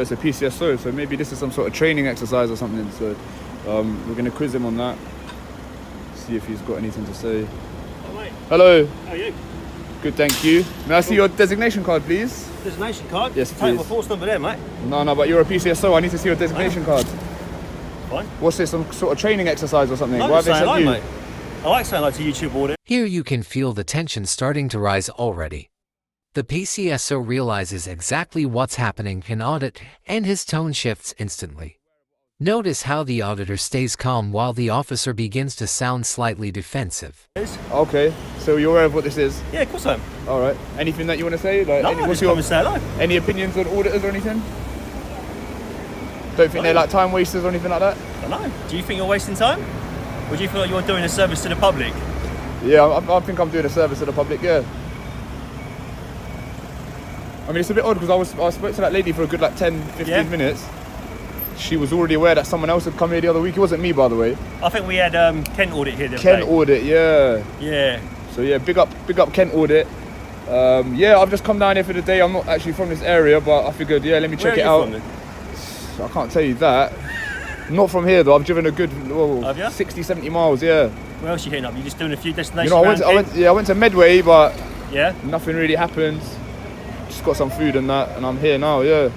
It's a PCSO, so maybe this is some sort of training exercise or something. So we're going to quiz him on that. See if he's got anything to say. Oh, mate. Hello. How are you? Good, thank you. May I see your designation card, please? Designation card? Yes, Take please. my force number there, mate. No, but you're a PCSO. I need to see your designation card. Fine. What's this, some sort of training exercise or something? No, Why have they saying said hello, you? mate. I like saying hello to YouTube Audit. Here you can feel the tension starting to rise already. The PCSO realizes exactly what's happening in Audit, and his tone shifts instantly. Notice how the auditor stays calm while the officer begins to sound slightly defensive. Okay, so you're aware of what this is? Yeah, of course I am. All right. Anything that you want to say? Like, No, I just come and say hello. Any opinions on auditors or anything? Don't think they're like time wasters or anything like that? I don't know. Do you think you're wasting time? Or do you feel like you're doing a service to the public? Yeah, I think I'm doing a service to the public, yeah. I mean, it's a bit odd because I spoke to that lady for a good like 10, 15 minutes. She was already aware that someone else had come here the other week. It wasn't me, by the way. I think we had Kent Audit here the other Kent day. Audit, yeah. Yeah. So yeah, big up Kent Audit. Yeah, I've just come down here for the day. I'm not actually from this area, but I figured, yeah, let me check it out. From, I can't tell you that. Not from here though. I've driven a good 60, 70 miles, yeah. Where else are you hitting up? You're just doing a few destinations. You know, I went to Medway, but yeah, nothing really happened. Just got some food and that, and I'm here now, yeah.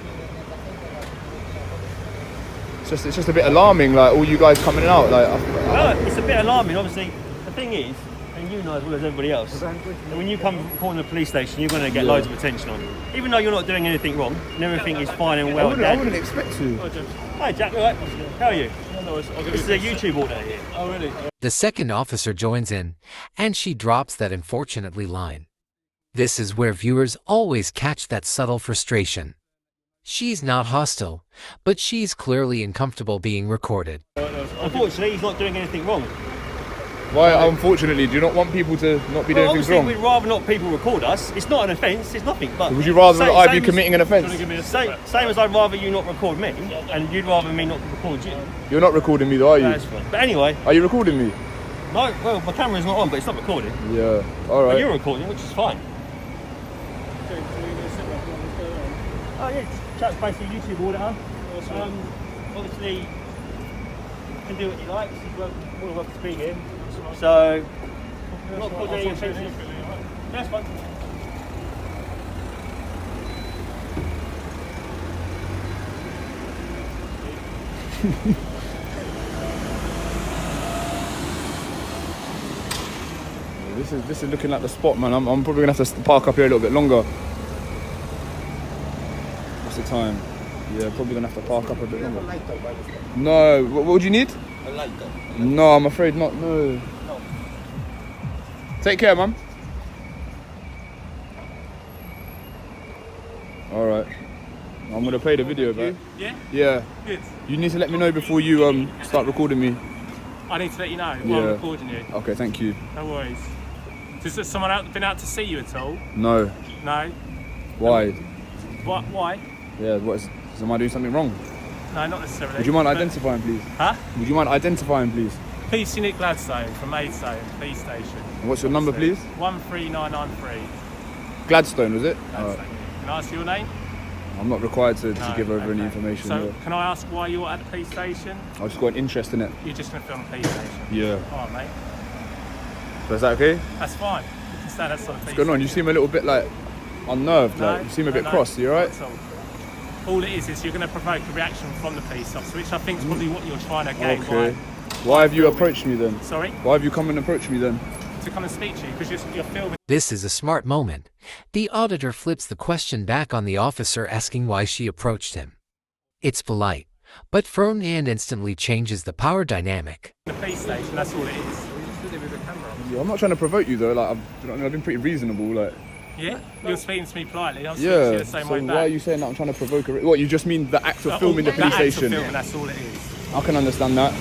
It's just a bit alarming, like all you guys coming out, like. Well, it's a bit alarming. Obviously, the thing is, and you know as well as everybody else, that when you come calling the police station, you're going to get loads of attention on you. Even though you're not doing anything wrong, and everything is fine and well. I wouldn't expect to. Hi Jack, all right? How are you? This is a YouTube order here. Oh really? The second officer joins in, and she drops that unfortunately line. This is where viewers always catch that subtle frustration. She's not hostile, but she's clearly uncomfortable being recorded. Unfortunately, he's not doing anything wrong. Why, unfortunately, do you not want people to not be doing things wrong? We'd rather not people record us. It's not an offence, it's nothing. But would you rather I be committing an offence? Same as I'd rather you not record me, and you'd rather me not record you. You're not recording me though, are you? That's fine. But anyway. Are you recording me? No, well, my camera's not on, but it's not recording. Yeah, alright. But you're recording, which is fine. Oh yeah, chat's basically YouTube auditor. Obviously, you can do what you like. You're more than welcome to be here. So, not causing any offences. That's fine. This is looking like the spot, man. I'm probably gonna have to park up here a little bit longer. What's the time? Yeah, probably gonna have to park up a bit longer. No, what would you need? A lighter. No, I'm afraid not. No. Take care, man. All right. I'm gonna play the video back. Yeah? Yeah. Good. You need to let me know before you start recording me. I need to let you know while I'm recording you. Okay, thank you. No worries. Has someone been out to see you at all? No. No? Why? What? Why? Yeah, am I doing something wrong? No, not necessarily. Would you mind identifying, please? Huh? Would you mind identifying, please? Police Unit Gladstone from Maidstone Police Station. And what's your number, please? 13993. Gladstone, was it? Gladstone. Can I ask your name? I'm not required to give over any okay. information. So, yeah. can I ask why you're at the police station? I just got an interest in it. You're just going to film the police station? Yeah. Alright, mate. So is that okay? That's fine. You can stand outside the police What's going on? You seem a little bit like unnerved. No, like you seem a bit no, cross. You alright? All it is you're going to provoke a reaction from the police officer, which I think is probably what you're trying to gain. Okay. Why have you approached me then? Sorry? Why have you come and approached me then? To come and speak to you because you're filming. This is a smart moment. The auditor flips the question back on the officer, asking why she approached him. It's polite, but firm and instantly changes the power dynamic. The police station, that's all it is. Yeah, I'm not trying to provoke you though. Like I've been pretty reasonable. Like. Yeah, you're speaking to me politely. I'm speaking to you the same way back. Why are you saying that I'm trying to provoke what, you just mean the act of filming the police station? Filming, that's all it is. I can understand that.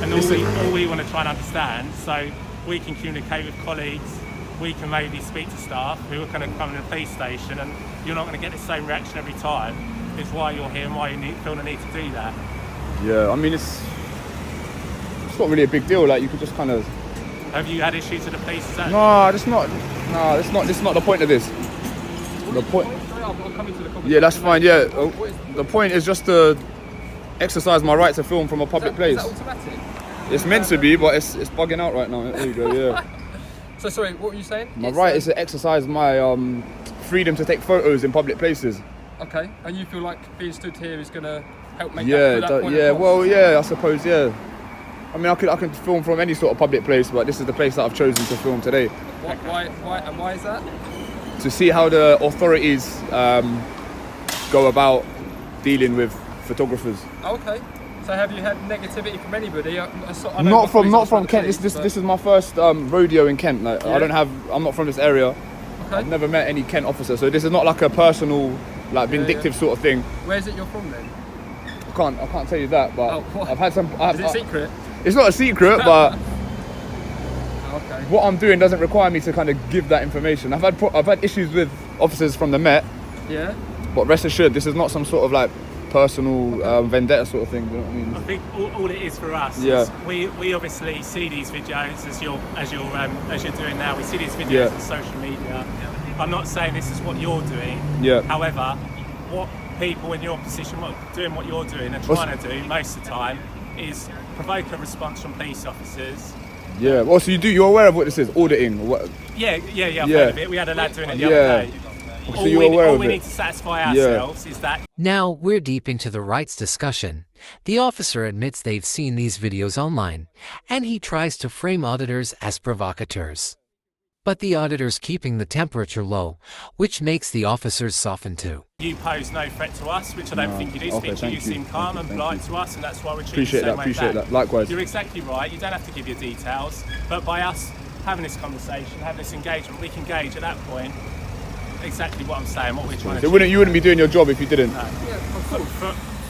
And all we want to try and understand, so we can communicate with colleagues, we can maybe speak to staff who are going to come to the police station, and you're not going to get the same reaction every time, is why you're here and why you feel the need to do that. Yeah, I mean, it's not really a big deal. Like, you could just kind of... Have you had issues with the police? No, it's not. No, this is not the point of this. The point... sorry, I'll come into the conversation. Yeah, that's fine. Yeah, What is, the point is just to exercise my right to film from a public place. Is that automatic? It's meant to be, but it's bugging out right now. There you go. Yeah. So sorry, what were you saying? My right is to exercise my freedom to take photos in public places. Okay, and you feel like being stood here is going to help make Yeah, that point yeah. across? Well, yeah. I suppose. Yeah. I mean, I could film from any sort of public place, but this is the place that I've chosen to film today. Why is that? To see how the authorities go about dealing with photographers. Okay. So have you had negativity from anybody? Not from Kent. This is my first rodeo in Kent. Like, Yeah. I'm not from this area. Okay. I've never met any Kent officer, so this is not like a personal, like vindictive sort of thing. Where's it you're from then? I can't tell you that, but Oh, what? I've had some. Is it secret? It's not a secret, but Okay. what I'm doing doesn't require me to kind of give that information. I've had issues with officers from the Met, Yeah. but rest assured, this is not some sort of like personal vendetta sort of thing. You know what I mean? I think all it is for us Yeah. is we obviously see these videos as you're doing now. We see these videos Yeah. on social media. I'm not saying this is what you're doing. Yeah. However, what people in your position doing what you're doing and trying to do most of the time is provoke a response from police officers. Yeah. Well, so you're aware of what this is, auditing. Or what? Yeah, I've Yeah. heard of it. We had a lad doing it the Yeah. other day. So you're aware all of we it? need to satisfy ourselves is that Now we're deep into the rights discussion. The officer admits they've seen these videos online, and he tries to frame auditors as provocateurs. But the auditor's keeping the temperature low, which makes the officers soften too. you pose no threat to us, which I don't think you do. Okay, Speak to thank you you. seem calm Thank and you, polite thank to us, and that's why we treat Appreciate you the that. same way Appreciate back. that. Likewise. You're exactly right. You don't have to give your details, but by us having this conversation, having this engagement, we can gauge at that point exactly what I'm saying, what we're trying to So achieve. you wouldn't be doing your job if you didn't.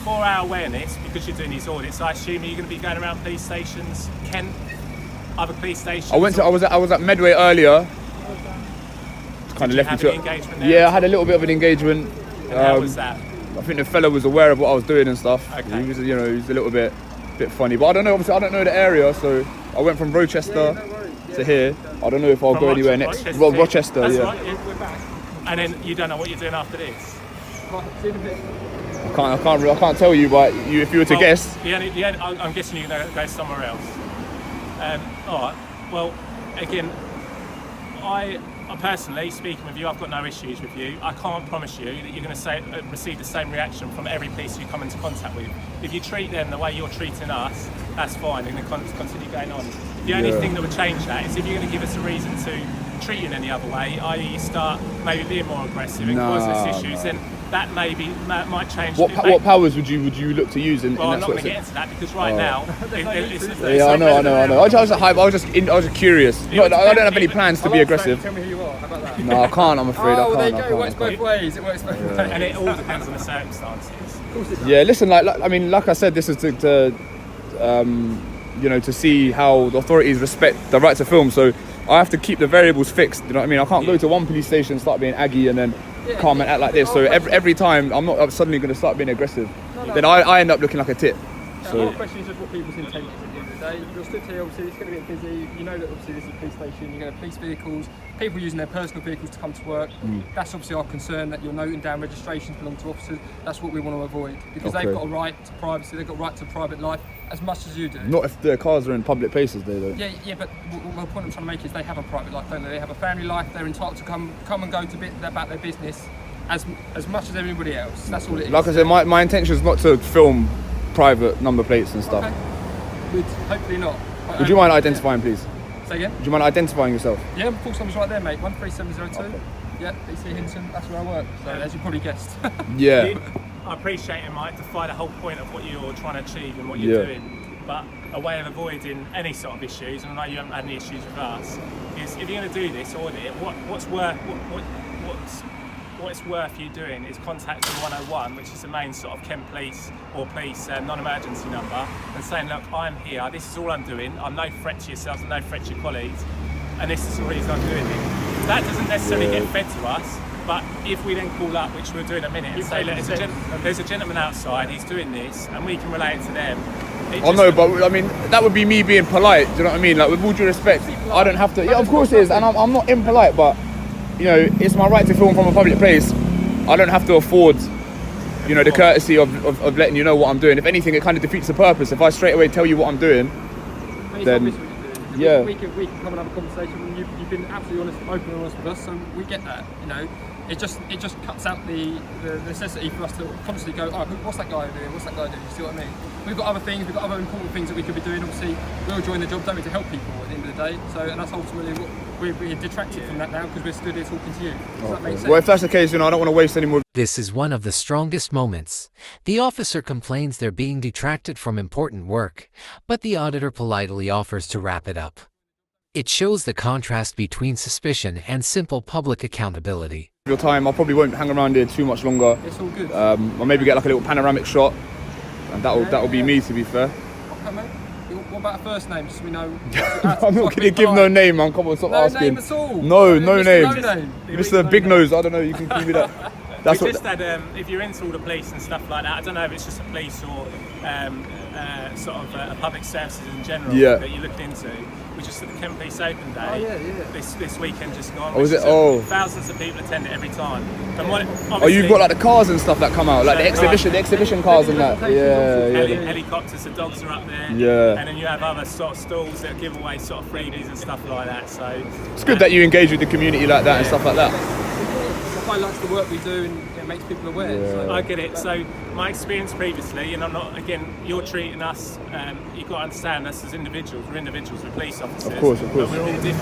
For our awareness, because you're doing these audits, I assume you're going to be going around police stations, Kent, other police stations. I was at Medway earlier. Kind of you left have me any to. engagement there? Yeah, I had a little bit of an engagement. And how was that? I think the fella was aware of what I was doing and stuff. Okay. He was, he was a little bit funny, but I don't know. Obviously, I don't know the area, so I went from Rochester to here. I don't know if I'll From go anywhere next. Rochester Well, to- Rochester, that's yeah. right, we're back. And then you don't know what you're doing after this. I can't tell you, but if you were to Well, guess, I'm guessing you're going to go somewhere else. All right. Well, again, I personally, speaking with you, I've got no issues with you. I can't promise you that you're going to receive the same reaction from every police you come into contact with. If you treat them the way you're treating us, that's fine, and continue going on. The only Yeah. thing that would change that is if you're going to give us a reason to treat you in any other way, i.e. you start maybe being more aggressive and cause us issues, then that might change. what powers would you look to use in Well, I'm that not sort going of to thing? get into that because right now, Yeah, I know. I was just curious. No, I don't have any plans to be aggressive. Tell me who you are. How about that? No, I can't. I'm afraid. Oh, I there can't. you I go. It works can't. both ways. It works both ways. and it all depends on the circumstances. Yeah, listen. Like I said, this is to see how the authorities respect the right to film. So I have to keep the variables fixed. You know what I mean? I can't go to one police station, start being aggy, and then calm and act like this. So every time I'm suddenly going to start being aggressive. Then I end up looking like a tit. So the question is just what people's intent is at the end of the day. You're stood here, obviously it's going to get busy. You know that obviously this is a police station, you're going to have police vehicles, people using their personal vehicles to come to work. That's obviously our concern, that you're noting down registrations belong to officers. That's what we want to avoid, because Okay. they've got a right to privacy, they've got a right to private life as much as you do. Not if their cars are in public places, they don't. Yeah, but the point I'm trying to make is they have a private life, don't they? They have a family life, they're entitled to come and go to about their business as much as everybody else. That's all it is. Like I said, my intention is not to film private number plates and stuff. Okay. Good. Hopefully not. Would you mind identifying, please? Say again? Would you mind identifying yourself? Yeah, full time's right there, mate. 13702. Yeah, BC Hinton, that's where I work. So as you probably guessed. Yeah. I appreciate it might defy the whole point of what you're trying to achieve and what you're Yeah. doing, but a way of avoiding any sort of issues, and I know you haven't had any issues with us, is if you're going to do this audit, what it's worth you doing is contacting 101, which is the main sort of Kent Police or police non-emergency number, and saying, look, I'm here, this is all I'm doing, I'm no threat to yourselves, I'm no threat to your colleagues, and this is the reason I'm doing it. That doesn't necessarily get fed to us, but if we then call up, which we'll do in a minute, and say, look, there's a gentleman outside, he's doing this, and we can relate it to them. I know, but I mean, that would be me being polite. Do you know what I mean? Like, with all due respect, I don't have to. Yeah, of course it is, and I'm not impolite, but you know, it's my right to film from a public place. I don't have to afford, you know, the courtesy of letting you know what I'm doing. If anything, it kind of defeats the purpose. If I straight away tell you what I'm doing, then yeah, we can come and have a conversation. You've been absolutely honest, open and honest with us, so we get that. You know, it just cuts out the necessity for us to constantly go, oh, what's that guy doing? What's that guy doing? You see what I mean? We've got other things, we've got other important things that we could be doing. Obviously, we're all joining the job, don't we, to help people at the end of the day. So, and that's ultimately what we're detracted from that now because we're stood here talking to you. Does that make sense? Well, if that's the case, you know, I don't want to waste any more. This is one of the strongest moments. The officer complains they're being detracted from important work, but the auditor politely offers to wrap it up. It shows the contrast between suspicion and simple public accountability. Your time, I probably won't hang around here too much longer. It's all good. I'll maybe get like a little panoramic shot, and that'll be me, to be fair. Okay, mate. What about a first name, just so we know? I'm not gonna give no name, man. Come on, stop asking. No name at all. No name. No name. Mr. Big Nose, I don't know. You can give me that. That's we what. just had, if you're into all the police and stuff like that, I don't know if it's just the police or sort of public services in general that you're looking into. We just had the Kent Police Open Day this weekend just gone. Oh, is it? Oh. Thousands of people attend it every time. And You've got like the cars and stuff that come out, like the exhibition cars and that. Yeah. Helicopters, the dogs are up there. Yeah. And then you have other sort of stalls that give away sort of freebies and stuff like that. So it's good that you engage with the community like that and stuff like that. It highlights the work we do and it makes people aware. Yeah. So. I get it. So my experience previously, and I'm not, again, you're treating us, you've got to understand us as individuals. We're individuals, we're police officers. Of course. But we're all different.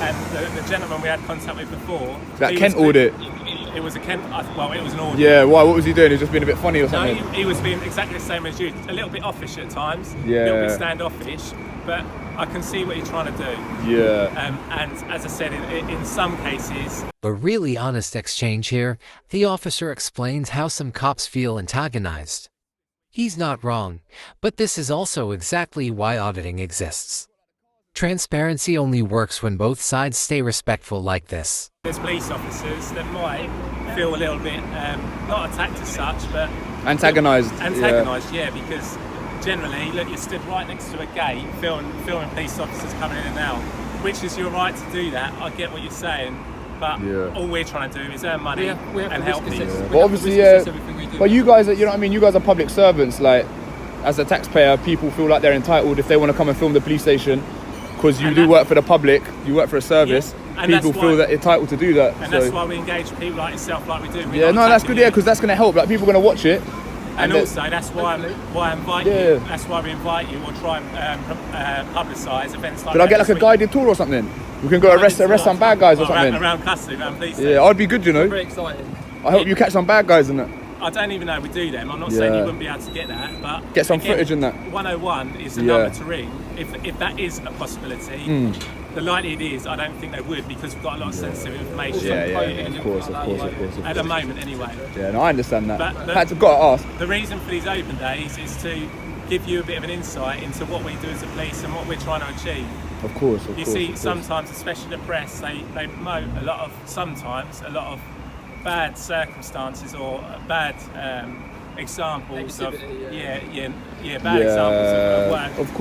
And the gentleman we had contact with before. That Kent audit. It was a Kent, well, it was an audit. Yeah, why? What was he doing? He was just being a bit funny or something? No, he was being exactly the same as you. A little bit offish at times. Yeah. A little bit standoffish. But I can see what you're trying to do. Yeah. And as I said, in some cases. A really honest exchange here. The officer explains how some cops feel antagonized. He's not wrong, but this is also exactly why auditing exists. Transparency only works when both sides stay respectful like this. There's police officers that might feel a little bit, not attacked as such, but Antagonised. Yeah, because generally, look, you're stood right next to a gate filming police officers coming in and out, which is your right to do that. I get what you're saying, but all we're trying to do is earn money and help people. Well, obviously, but you guys, you know what I mean? You guys are public servants. Like, as a taxpayer, people feel like they're entitled if they want to come and film the police station. Because you do work for the public, you work for a service, people feel that they're entitled to do that. And that's why we engage people like yourself, like we do. That's good, because that's going to help. Like, people are going to watch it. And also, that's why I invite you. That's why we invite you or try and publicise events like that. Could I get like a guided tour or something? We can go arrest some bad guys or something. Around custody, around police. Yeah, I'd be good, you know. Very exciting. I hope you catch some bad guys in that. I don't even know we do them. I'm not saying you wouldn't be able to get that, but get some footage in that. 101 is the number to ring. If that is a possibility, the likelihood is I don't think they would because we've got a lot of sensitive information. Of course. At the moment, anyway. Yeah, no, I understand that. But I've got to ask. The reason for these open days is to give you a bit of an insight into what we do as a police and what we're trying to achieve. Of course. You see, sometimes, especially the press, they promote a lot of bad circumstances or bad examples of bad examples of work. Of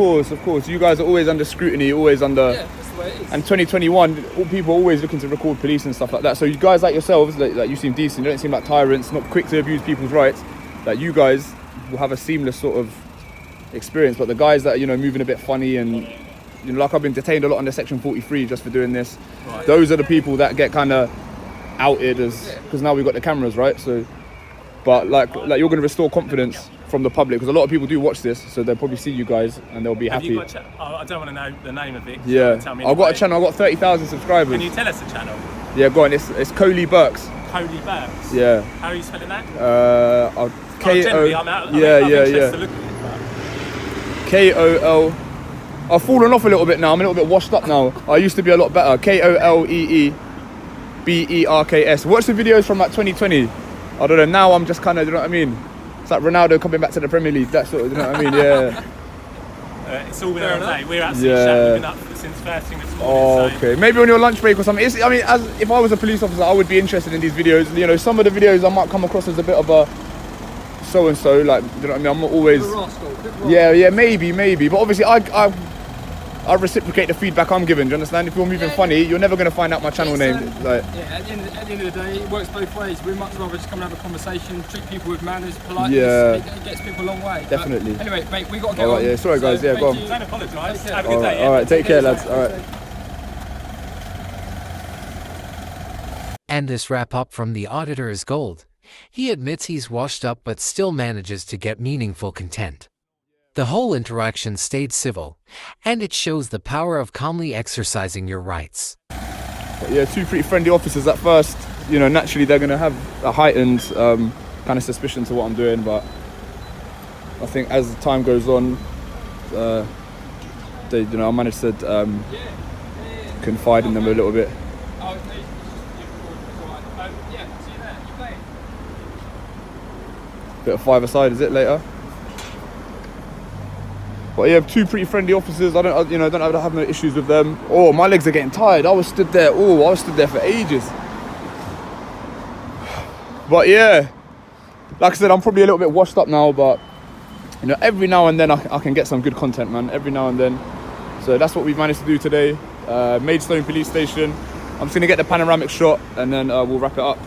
course. You guys are always under scrutiny, always under. Yeah, that's the way it is. And 2021, all people are always looking to record police and stuff like that. So you guys like yourselves, like you seem decent. You don't seem like tyrants, not quick to abuse people's rights. Like you guys will have a seamless sort of experience. But the guys that are moving a bit funny and like I've been detained a lot under Section 43 just for doing this. Right. Those are the people that get kind of outed as because now we've got the cameras, right? So, but like you're going to restore confidence from the public because a lot of people do watch this, so they'll probably see you guys and they'll be happy. I don't want to know the name of it. Yeah, tell me I've got a channel. I've got 30,000 subscribers. Can you tell us the channel? Yeah, go on. It's Coley Burks. Coley Burks. Yeah. How are you spelling that? K-O. I'm interested to look at it. K-O-L. I've fallen off a little bit now. I'm a little bit washed up now. I used to be a lot better. K-O-L-E-E. B-E-R-K-S. Watch the videos from like 2020. I don't know, now I'm just kind of, you know what I mean? It's like Ronaldo coming back to the Premier League, that sort of, you know what I mean? Yeah. It's all been our day. We're absolutely shattered. We've been up since first thing this morning. Oh, okay. Maybe on your lunch break or something. If I was a police officer, I would be interested in these videos. Some of the videos I might come across as a bit of a so-and-so, like, you know what I mean? I'm not always... Rascal. Yeah, maybe. But obviously, I reciprocate the feedback I'm given. Do you understand? If you're moving funny, you're never gonna find out my channel name. Like, yeah, at the end of the day, it works both ways. We'd much rather just come and have a conversation, treat people with manners, politeness. Yeah. It gets people a long way. Definitely. But anyway, mate, we got to get all right, on. yeah. Sorry, guys. Yeah, go on. Don't apologise. Take Have a care. good day. All right, take care, lads. All right. And this wrap up from the auditor is gold. He admits he's washed up but still manages to get meaningful content. The whole interaction stayed civil, and it shows the power of calmly exercising your rights. But yeah, two pretty friendly officers at first. You know, naturally they're gonna have a heightened kind of suspicion to what I'm doing, but I think as time goes on, I managed to confide in them a little bit. Bit of five-a-side, is it later? But yeah, two pretty friendly officers. I don't have no issues with them. Oh, my legs are getting tired. I was stood there for ages. But yeah, like I said, I'm probably a little bit washed up now. But you know, every now and then I can get some good content, man. Every now and then. So that's what we've managed to do today. Maidstone Police Station. I'm just gonna get the panoramic shot and then we'll wrap it up.